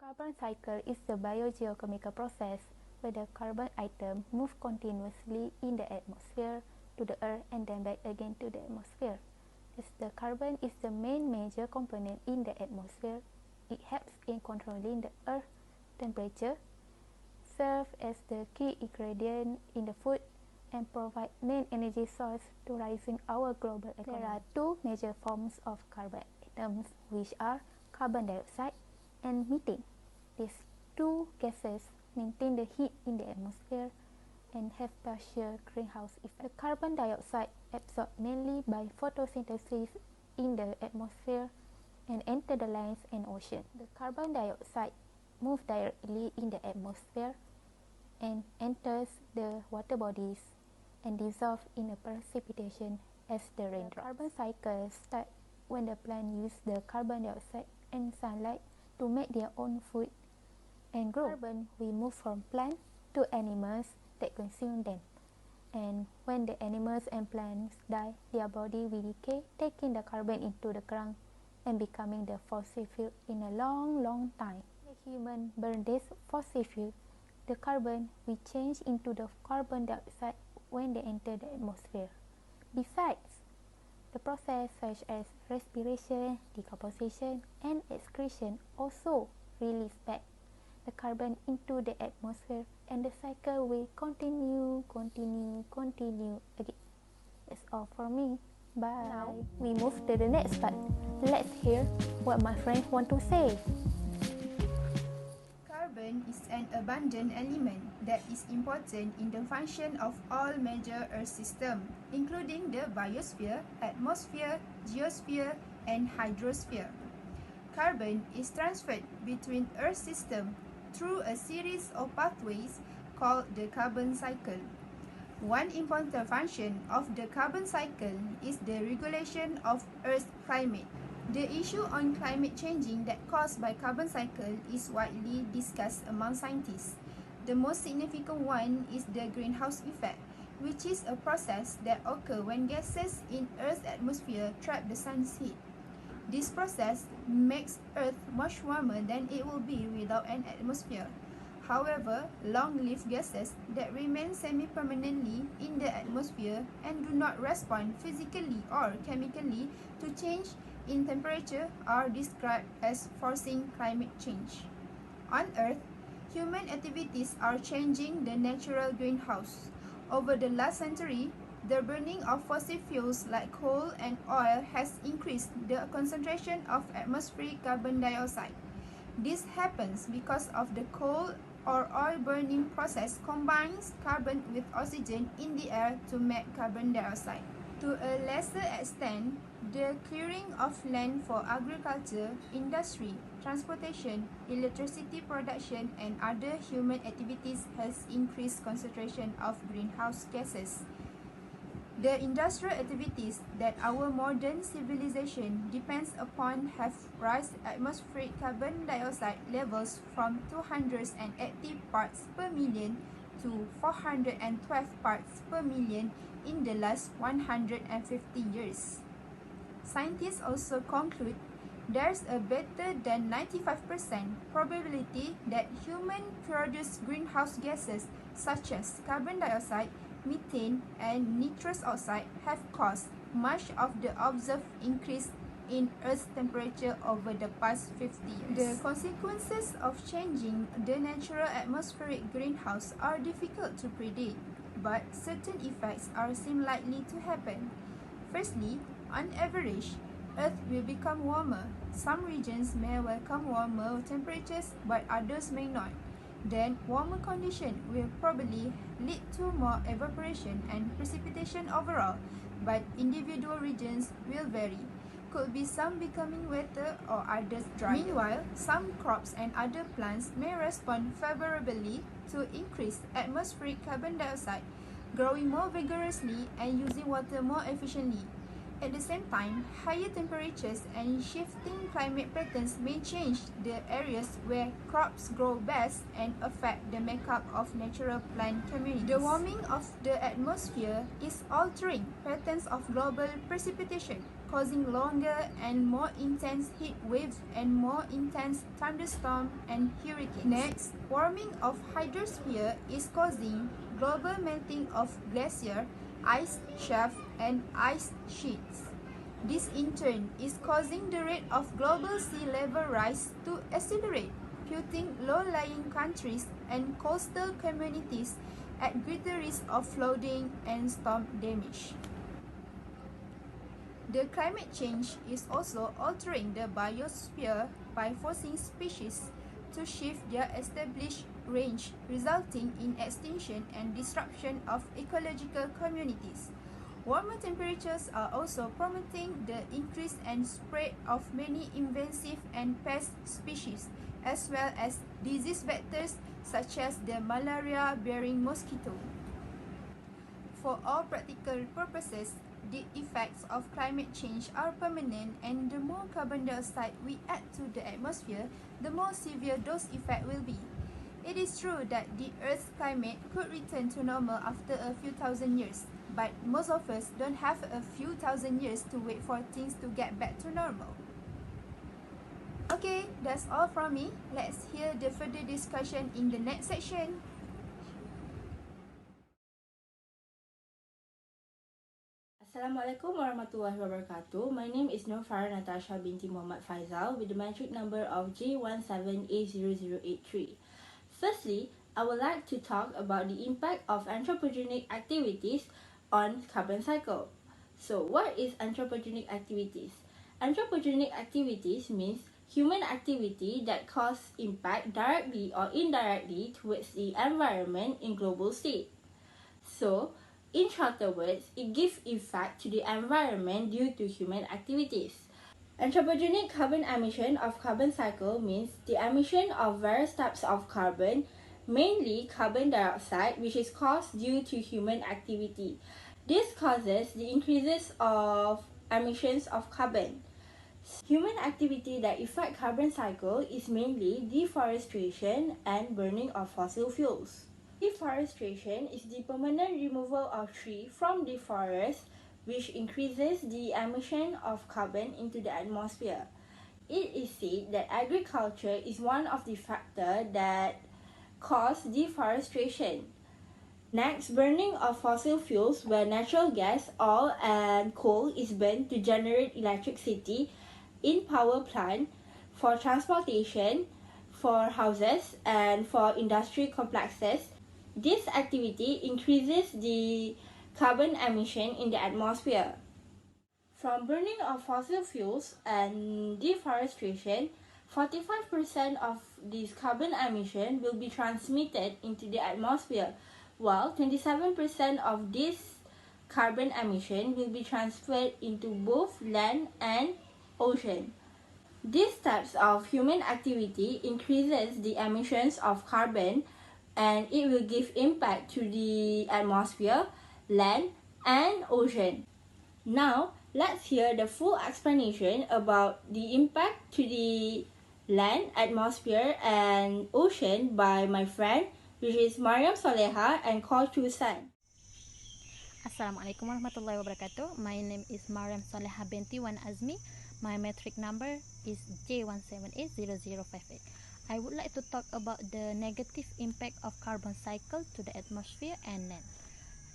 Carbon cycle is the biogeochemical process where the carbon atom moves continuously in the atmosphere to the earth and then back again to the atmosphere. As the carbon is the main major component in the atmosphere, it helps in controlling the earth temperature, serves as the key ingredient in the food, and provide main energy source to rising our global economy. There are two major forms of carbon atoms, which are carbon dioxide and methane. These two gases maintain the heat in the atmosphere and have partial greenhouse effect. The carbon dioxide absorbed mainly by photosynthesis in the atmosphere and enter the lands and ocean. The carbon dioxide moves directly in the atmosphere and enters the water bodies and dissolve in a precipitation as the raindrop. The carbon cycle starts when the plant uses the carbon dioxide and sunlight to make their own food and grow. Carbon we move from plants to animals that consume them, and when the animals and plants die, their body will decay, taking the carbon into the ground and becoming the fossil fuel in a long time. The human burn this fossil fuel, the carbon will change into the carbon dioxide when they enter the atmosphere. Besides, the process such as respiration, decomposition, and excretion also release back the carbon into the atmosphere, and the cycle will continue again. That's all for me. Bye. Now we move to the next part. Let's hear what my friends want to say. Carbon is an abundant element that is important in the function of all major Earth systems, including the biosphere, atmosphere, geosphere, and hydrosphere. Carbon is transferred between Earth systems through a series of pathways called the carbon cycle. One important function of the carbon cycle is the regulation of Earth's climate. The issue on climate changing that caused by carbon cycle is widely discussed among scientists. The most significant one is the greenhouse effect, which is a process that occurs when gases in Earth's atmosphere trap the sun's heat. This process makes Earth much warmer than it will be without an atmosphere. However, long-lived gases that remain semi-permanently in the atmosphere and do not respond physically or chemically to change in temperature are described as forcing climate change. On Earth, human activities are changing the natural greenhouse. Over the last century, the burning of fossil fuels like coal and oil has increased the concentration of atmospheric carbon dioxide. This happens because of the coal or oil burning process combines carbon with oxygen in the air to make carbon dioxide. To a lesser extent, the clearing of land for agriculture, industry, transportation, electricity production, and other human activities has increased concentration of greenhouse gases. The industrial activities that our modern civilization depends upon have raised atmospheric carbon dioxide levels from 280 parts per million to 412 parts per million in the last 150 years. Scientists also conclude there's a better than 95% probability that human-produced greenhouse gases such as carbon dioxide, methane, and nitrous oxide have caused much of the observed increase in Earth's temperature over the past 50 years. The consequences of changing the natural atmospheric greenhouse are difficult to predict, but certain effects seem likely to happen. Firstly, on average, Earth will become warmer. Some regions may welcome warmer temperatures, but others may not. Then, warmer conditions will probably lead to more evaporation and precipitation overall, but individual regions will vary. Could be some becoming wetter or others drier. Meanwhile, some crops and other plants may respond favorably to increased atmospheric carbon dioxide, growing more vigorously and using water more efficiently. At the same time, higher temperatures and shifting climate patterns may change the areas where crops grow best and affect the makeup of natural plant communities. The warming of the atmosphere is altering patterns of global precipitation, causing longer and more intense heat waves and more intense thunderstorms and hurricanes. Next, warming of hydrosphere is causing global melting of glacier, ice shelf and ice sheets. This in turn is causing the rate of global sea level rise to accelerate, putting low-lying countries and coastal communities at greater risk of flooding and storm damage. The climate change is also altering the biosphere by forcing species to shift their established range, resulting in extinction and disruption of ecological communities. Warmer temperatures are also promoting the increase and spread of many invasive and pest species, as well as disease vectors such as the malaria-bearing mosquito. For all practical purposes, the effects of climate change are permanent, and the more carbon dioxide we add to the atmosphere, the more severe those effects will be. It is true that the Earth's climate could return to normal after a few thousand years, but most of us don't have a few thousand years to wait for things to get back to normal. Okay, that's all from me. Let's hear the further discussion in the next section. Assalamualaikum warahmatullahi wabarakatuh. My name is Nur Farah Natasha binti Muhammad Faizal with the metric number of J17A0083. Firstly, I would like to talk about the impact of anthropogenic activities on carbon cycle. So, what is anthropogenic activities? Anthropogenic activities means human activity that cause impact directly or indirectly towards the environment in global state. So, in shorter words, it gives effect to the environment due to human activities. Anthropogenic carbon emission of carbon cycle means the emission of various types of carbon, mainly carbon dioxide, which is caused due to human activity. This causes the increases of emissions of carbon. Human activity that affect carbon cycle is mainly deforestation and burning of fossil fuels. Deforestation is the permanent removal of trees from the forest, which increases the emission of carbon into the atmosphere. It is said that agriculture is one of the factors that cause deforestation. Next, burning of fossil fuels where natural gas, oil and coal is burned to generate electricity in power plant, for transportation, for houses and for industry complexes. This activity increases the carbon emission in the atmosphere. From burning of fossil fuels and deforestation, 45% of this carbon emission will be transmitted into the atmosphere, while 27% of this carbon emission will be transferred into both land and ocean. These types of human activity increases the emissions of carbon, and it will give impact to the atmosphere, land and ocean. Now, let's hear the full explanation about the impact to the land, atmosphere and ocean by my friend, which is Mariam Soleha and Khor Chu San. Assalamualaikum warahmatullahi wabarakatuh. My name is Mariam Soleha binti Wan Azmi. My metric number is J17A0058. I would like to talk about the negative impact of carbon cycle to the atmosphere and land.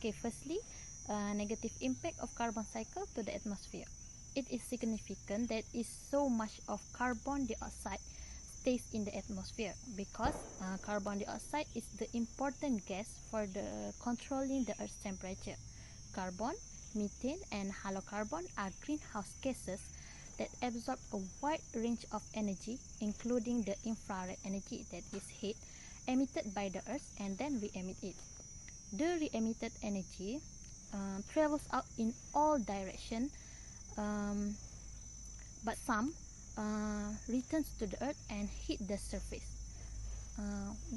Okay, firstly, negative impact of carbon cycle to the atmosphere. It is significant that is so much of carbon dioxide stays in the atmosphere because carbon dioxide is the important gas for the controlling the Earth's temperature. Carbon, methane and halocarbon are greenhouse gases that absorb a wide range of energy, including the infrared energy, that is heat, emitted by the Earth and then re-emit it. The re-emitted energy travels out in all directions, but some returns to the Earth and hit the surface.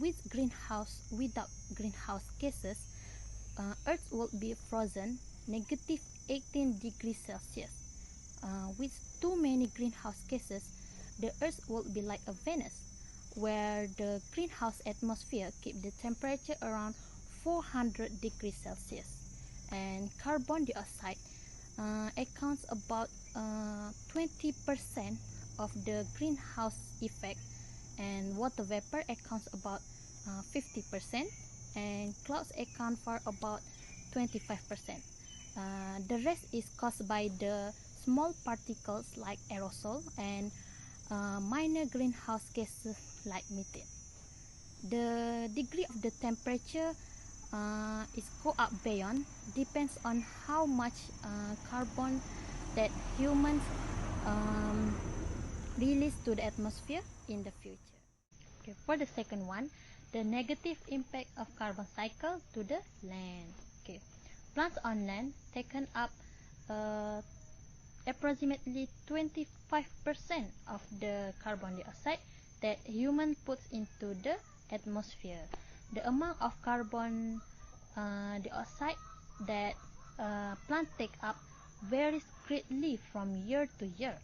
Without greenhouse gases, Earth will be frozen negative 18 degrees Celsius. With too many greenhouse gases, the Earth would be like a Venus, where the greenhouse atmosphere keep the temperature around 400 degrees Celsius. And carbon dioxide accounts about 20% of the greenhouse effect, and water vapor accounts about 50%, and clouds account for about 25%. The rest is caused by the small particles like aerosol and minor greenhouse gases like methane. The degree of the temperature is go up beyond depends on how much carbon that humans release to the atmosphere in the future. Okay, for the second one, the negative impact of carbon cycle to the land. Okay, plants on land taken up approximately 25% of the carbon dioxide that human puts into the atmosphere. The amount of carbon dioxide that plants take up varies greatly from year to year,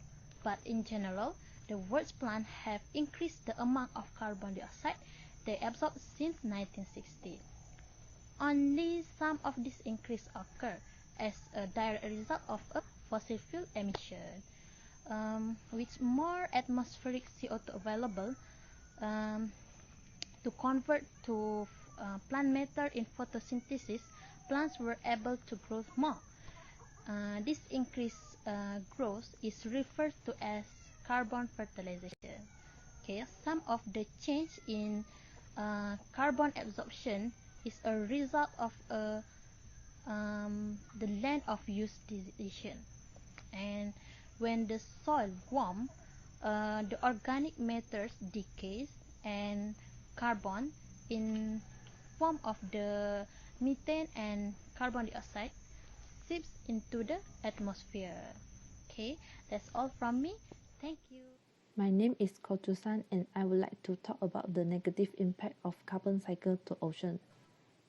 but in general, the world's plants have increased the amount of carbon dioxide they absorb since 1960. Only some of this increase occur as a direct result of a fossil fuel emission. With more atmospheric CO2 available to convert to plant matter in photosynthesis, plants were able to grow more. This increased growth is referred to as carbon fertilization. Okay, some of the change in carbon absorption is a result of the land of use decision. And when the soil warm, the organic matters decays, and carbon in form of the methane and carbon dioxide seeps into the atmosphere. Okay, that's all from me. Thank you. My name is Kochusan, and I would like to talk about the negative impact of carbon cycle to ocean.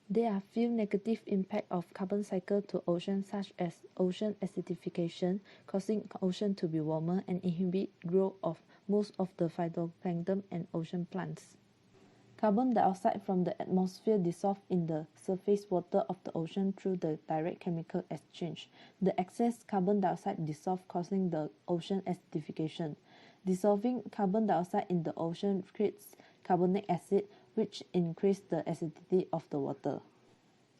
There are few negative impacts of carbon cycle to ocean, such as ocean acidification, causing ocean to be warmer and inhibit growth of most of the phytoplankton and ocean plants. Carbon dioxide from the atmosphere dissolves in the surface water of the ocean through the direct chemical exchange. The excess carbon dioxide dissolves, causing the ocean acidification. Dissolving carbon dioxide in the ocean creates carbonic acid, which increases the acidity of the water.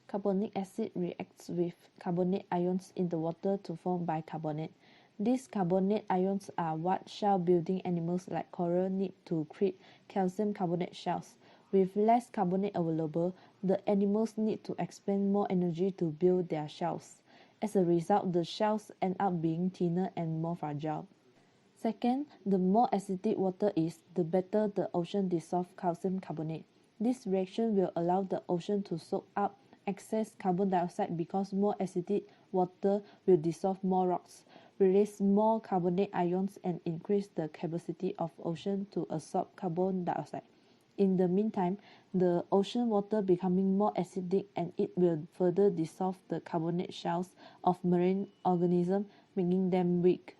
Carbonic acid reacts with carbonate ions in the water to form bicarbonate. These carbonate ions are what shell-building animals like coral need to create calcium carbonate shells. With less carbonate available, the animals need to expend more energy to build their shells. As a result, the shells end up being thinner and more fragile. Second, the more acidic water is, the better the ocean dissolves calcium carbonate. This reaction will allow the ocean to soak up excess carbon dioxide because more acidic water will dissolve more rocks, release more carbonate ions, and increase the capacity of ocean to absorb carbon dioxide. In the meantime, the ocean water becoming more acidic, and it will further dissolve the carbonate shells of marine organisms, making them weak.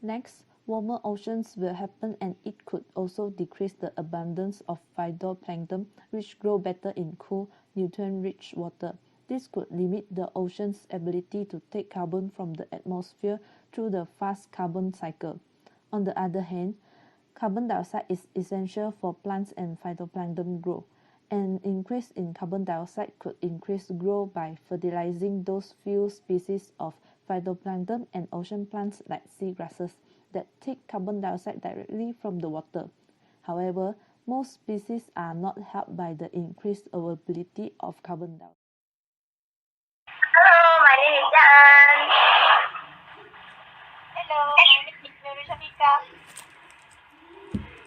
Next, warmer oceans will happen, and it could also decrease the abundance of phytoplankton, which grow better in cool, nutrient-rich water. This could limit the ocean's ability to take carbon from the atmosphere through the fast carbon cycle. On the other hand, carbon dioxide is essential for plants and phytoplankton growth. An increase in carbon dioxide could increase growth by fertilizing those few species of phytoplankton and ocean plants like seagrasses that take carbon dioxide directly from the water. However, most species are not helped by the increased availability of carbon dioxide. Hello, my name is Jan. Hello, my name is Nurul Shafika.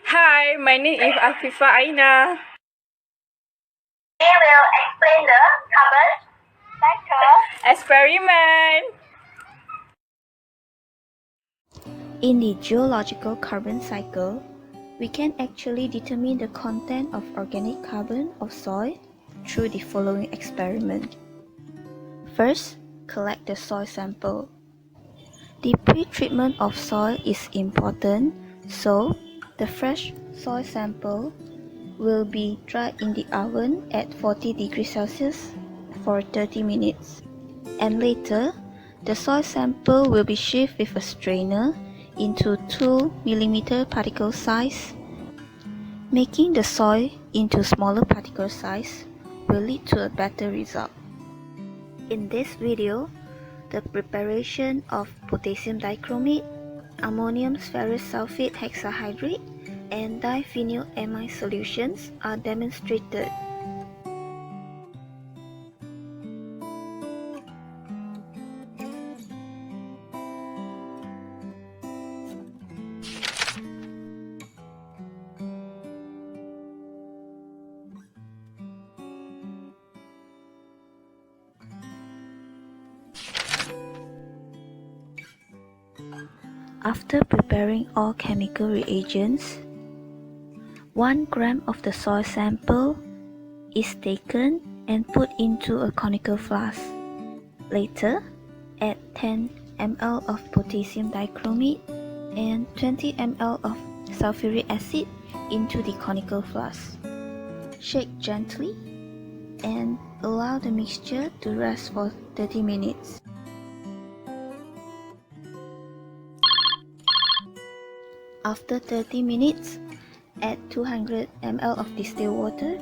Hi, my name is Afifa Aina. We will explain the carbon cycle Experiment. In the geological carbon cycle, we can actually determine the content of organic carbon of soil through the following experiment. First, collect the soil sample. The pre-treatment of soil is important, so the fresh soil sample will be dried in the oven at 40 degrees Celsius for 30 minutes. And later, the soil sample will be shipped with a strainer into 2 mm particle size. Making the soil into smaller particle size will lead to a better result. In this video, the preparation of potassium dichromate, ammonium ferrous sulfate hexahydrate, and diphenylamine solutions are demonstrated. After preparing all chemical reagents, 1 gram of the soil sample is taken and put into a conical flask. Later, add 10 ml of potassium dichromate and 20 ml of sulfuric acid into the conical flask. Shake gently and allow the mixture to rest for 30 minutes. After 30 minutes, add 200 ml of distilled water,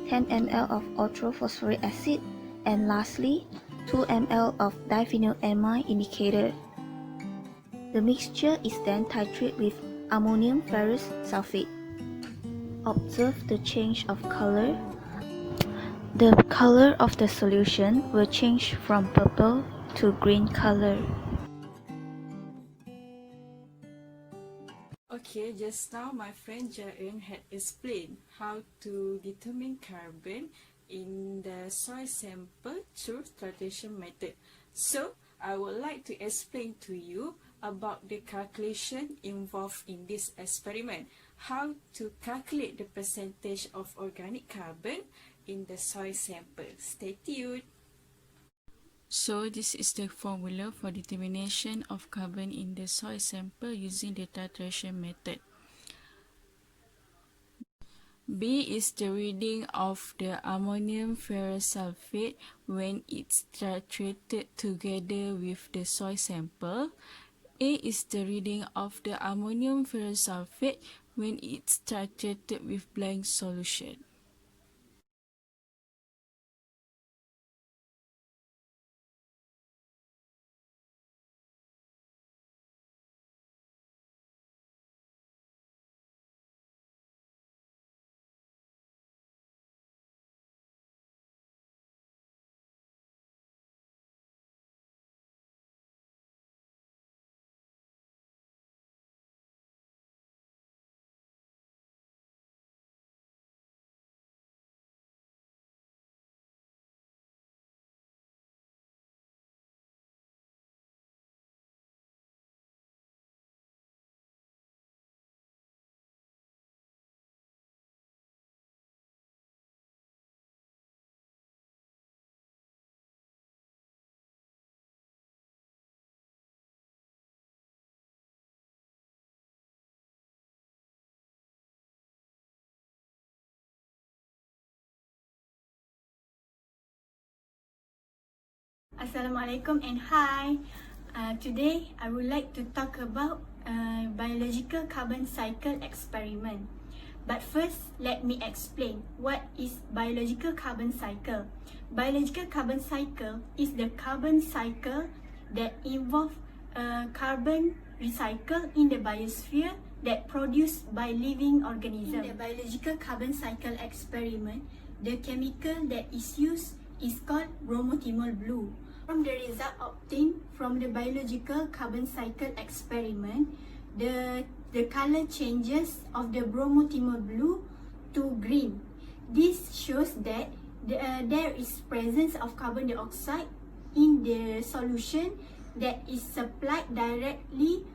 10 ml of orthophosphoric acid, and lastly, 2 ml of diphenylamine indicator. The mixture is then titrated with ammonium ferrous sulfate. Observe the change of color. The color of the solution will change from purple to green color. Okay, just now my friend Jaen had explained how to determine carbon in the soil sample through titration method. So, I would like to explain to you about the calculation involved in this experiment. How to calculate the percentage of organic carbon in the soil sample. Stay tuned. So this is the formula for determination of carbon in the soil sample using the titration method. B is the reading of the ammonium ferrous sulfate when it's titrated together with the soil sample. A is the reading of the ammonium ferrous sulfate when it's titrated with blank solution. Assalamualaikum and hi. Today I would like to talk about biological carbon cycle experiment. But first, let me explain what is biological carbon cycle. Biological carbon cycle is the carbon cycle that involves carbon recycle in the biosphere that produced by living organisms. In the biological carbon cycle experiment, the chemical that is used is called bromothymol blue. From the result obtained from the biological carbon cycle experiment, the color changes of the bromothymol blue to green. This shows that there is presence of carbon dioxide in the solution that is supplied directly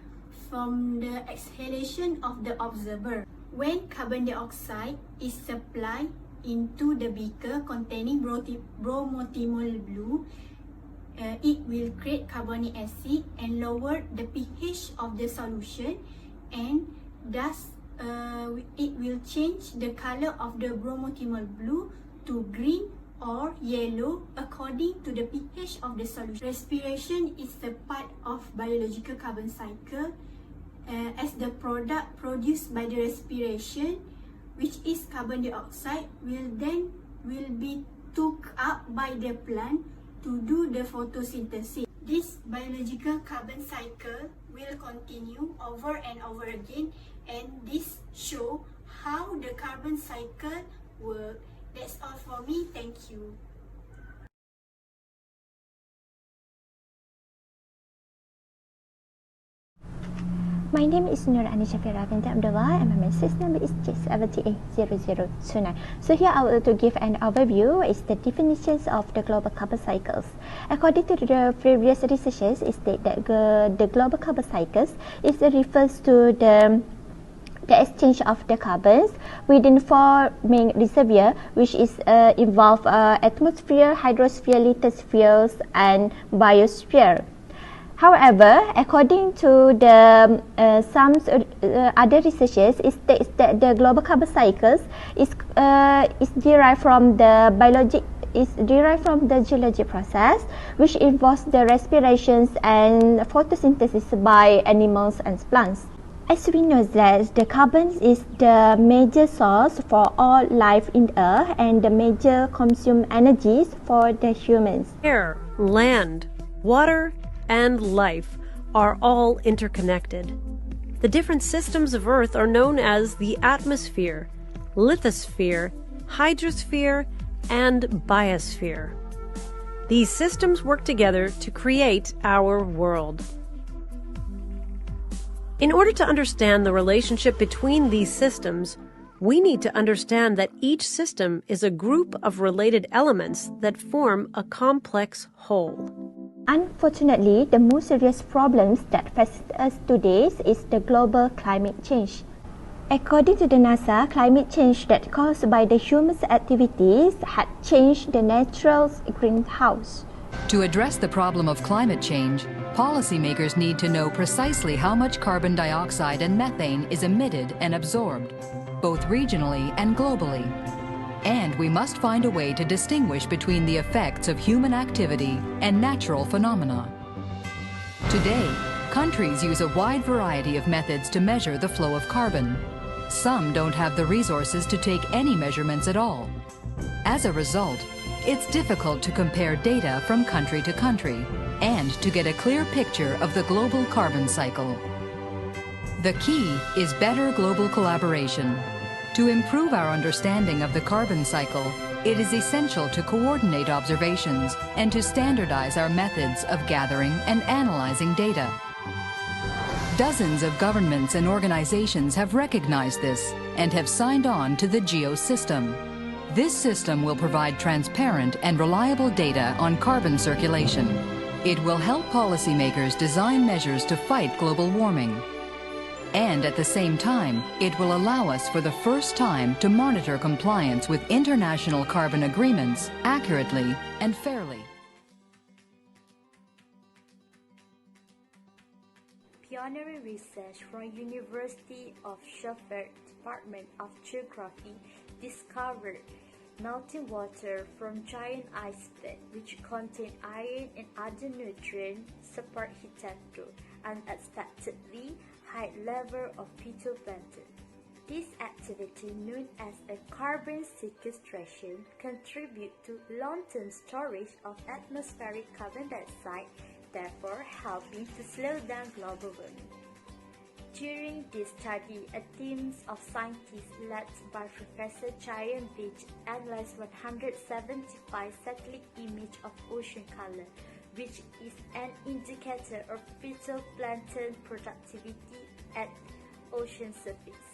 from the exhalation of the observer. When carbon dioxide is supplied into the beaker containing bromothymol blue, it will create carbonic acid and lower the pH of the solution, and thus it will change the color of the bromothymol blue to green or yellow according to the pH of the solution. Respiration is a part of biological carbon cycle, as the product produced by the respiration, which is carbon dioxide, will be took up by the plant to do the photosynthesis. This biological carbon cycle will continue over and over again, and this show how the carbon cycle works. That's all for me. Thank you. My name is Nur Anisha Fira binti Abdullah and my message number is J780029. So here I will to give an overview is the definitions of the global carbon cycles. According to the previous researches, it states that the global carbon cycles refers to the exchange of the carbons within four main reservoirs, which is involve atmosphere, hydrosphere, lithospheres, and biosphere. However, according to the some other researchers, it states that the global carbon cycles is derived from the geologic process, which involves the respirations and photosynthesis by animals and plants. As we know that the carbon is the major source for all life in the earth and the major consume energies for the humans. Air, land, water, and life are all interconnected. The different systems of Earth are known as the atmosphere, lithosphere, hydrosphere, and biosphere. These systems work together to create our world. In order to understand the relationship between these systems, we need to understand that each system is a group of related elements that form a complex whole. Unfortunately, the most serious problems that face us today is the global climate change. According to the NASA, climate change that caused by the human's activities had changed the natural greenhouse. To address the problem of climate change, policymakers need to know precisely how much carbon dioxide and methane is emitted and absorbed, both regionally and globally. And we must find a way to distinguish between the effects of human activity and natural phenomena. Today, countries use a wide variety of methods to measure the flow of carbon. Some don't have the resources to take any measurements at all. As a result, it's difficult to compare data from country to country and to get a clear picture of the global carbon cycle. The key is better global collaboration. To improve our understanding of the carbon cycle, it is essential to coordinate observations and to standardize our methods of gathering and analyzing data. Dozens of governments and organizations have recognized this and have signed on to the GEO system. This system will provide transparent and reliable data on carbon circulation. It will help policymakers design measures to fight global warming. And at the same time, it will allow us for the first time to monitor compliance with international carbon agreements accurately and fairly. Pioneering research from University of Sheffield Department of Geography discovered melting water from giant iceberg which contain iron and other nutrients support hitherto unexpectedly high level of phytoplankton. This activity, known as a carbon sequestration, contributes to long-term storage of atmospheric carbon dioxide, therefore helping to slow down global warming. During this study, a team of scientists led by Professor Chayan Beach analyzed 175 satellite images of ocean color, which is an indicator of phytoplankton productivity at ocean surface.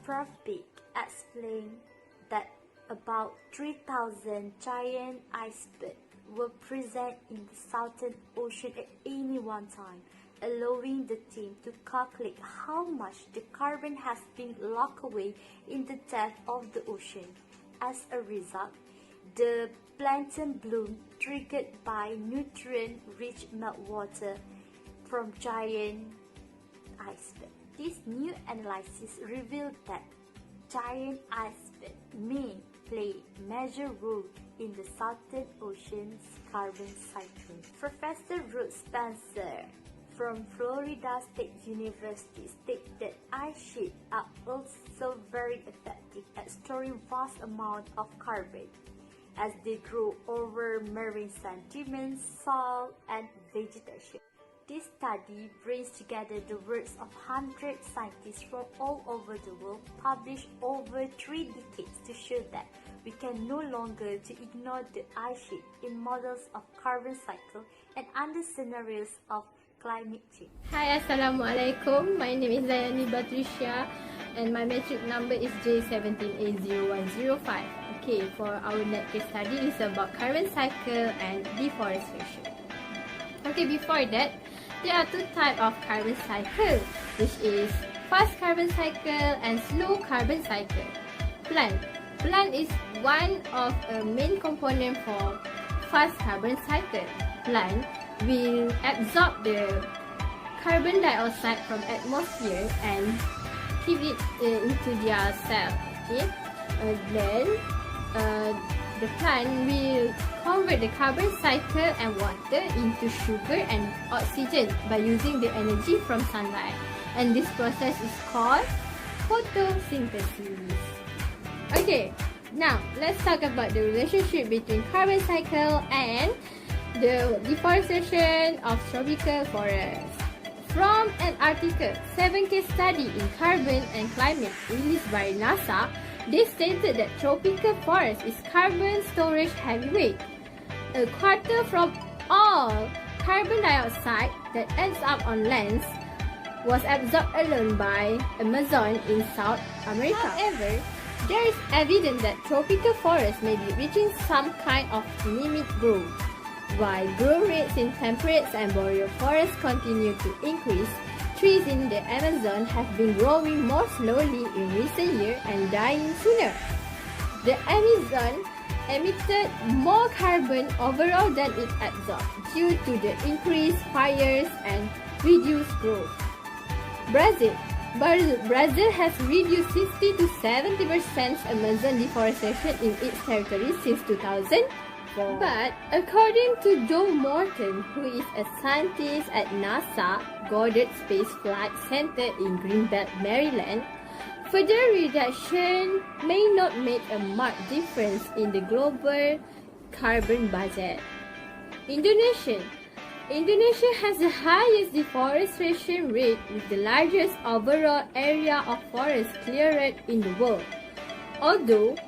Prof. Beck explained that about 3,000 giant icebergs were present in the Southern Ocean at any one time, allowing the team to calculate how much the carbon has been locked away in the depth of the ocean. As a result, the plankton bloom triggered by nutrient-rich meltwater from giant icebergs. This new analysis revealed that giant icebergs may play a major role in the Southern Ocean's carbon cycle. Professor Ruth Spencer from Florida State University stated that ice sheets are also very effective at storing vast amounts of carbon as they grow over marine sediments, soil, and vegetation. This study brings together the works of hundreds of scientists from all over the world, published over 3 decades, to show that we can no longer ignore the ice sheet in models of carbon cycle and under scenarios of climate change. Hi, Assalamualaikum. My name is Zayani Batrisha and my metric number is J17A0105. Okay, for our next case study is about carbon cycle and deforestation. Okay, before that, there are 2 types of carbon cycle, which is fast carbon cycle and slow carbon cycle. Plant is one of a main component for fast carbon cycle. Plant will absorb the carbon dioxide from atmosphere and keep it into their cell. Okay, then the plant will convert the carbon cycle and water into sugar and oxygen by using the energy from sunlight, and this process is called photosynthesis. Okay, now let's talk about the relationship between carbon cycle and the deforestation of tropical forests. From an article, 7 case study in carbon and climate released by NASA, they stated that tropical forest is carbon storage heavyweight. A quarter from all carbon dioxide that ends up on lands was absorbed alone by Amazon in South America. However, there is evidence that tropical forests may be reaching some kind of limit growth. While growth rates in temperate and boreal forests continue to increase, trees in the Amazon have been growing more slowly in recent years and dying sooner. The Amazon emitted more carbon overall than it absorbed due to the increased fires and reduced growth. Brazil has reduced 60 to 70% Amazon deforestation in its territory since 2004. But according to Joe Morton, who is a scientist at NASA Goddard Space Flight Center in Greenbelt, Maryland, further reduction may not make a marked difference in the global carbon budget. Indonesia has the highest deforestation rate with the largest overall area of forest cleared in the world. Although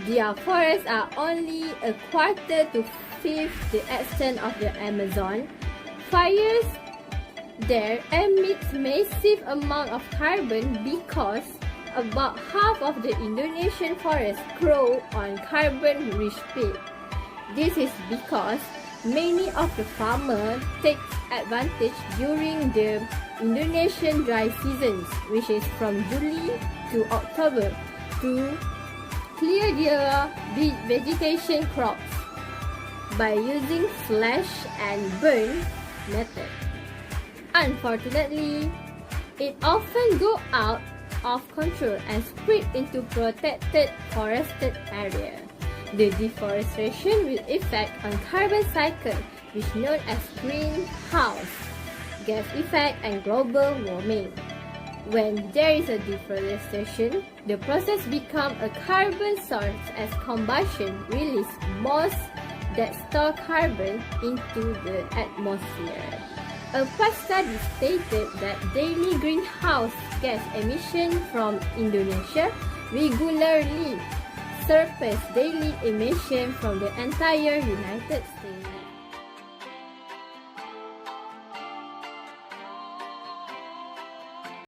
their forests are only a quarter to fifth the extent of the Amazon, fires there emit massive amount of carbon because about half of the Indonesian forests grow on carbon-rich peat. This is because many of the farmers take advantage during the Indonesian dry seasons, which is from July to October, to clear their vegetation crops by using slash and burn method. Unfortunately, it often goes out of control and spread into protected forested area. The deforestation will affect on carbon cycle, which is known as greenhouse gas effect and global warming. When there is a deforestation, the process becomes a carbon source as combustion releases moss that store carbon into the atmosphere. A past study stated that daily greenhouse gas emission from Indonesia regularly surpass daily emission from the entire United States.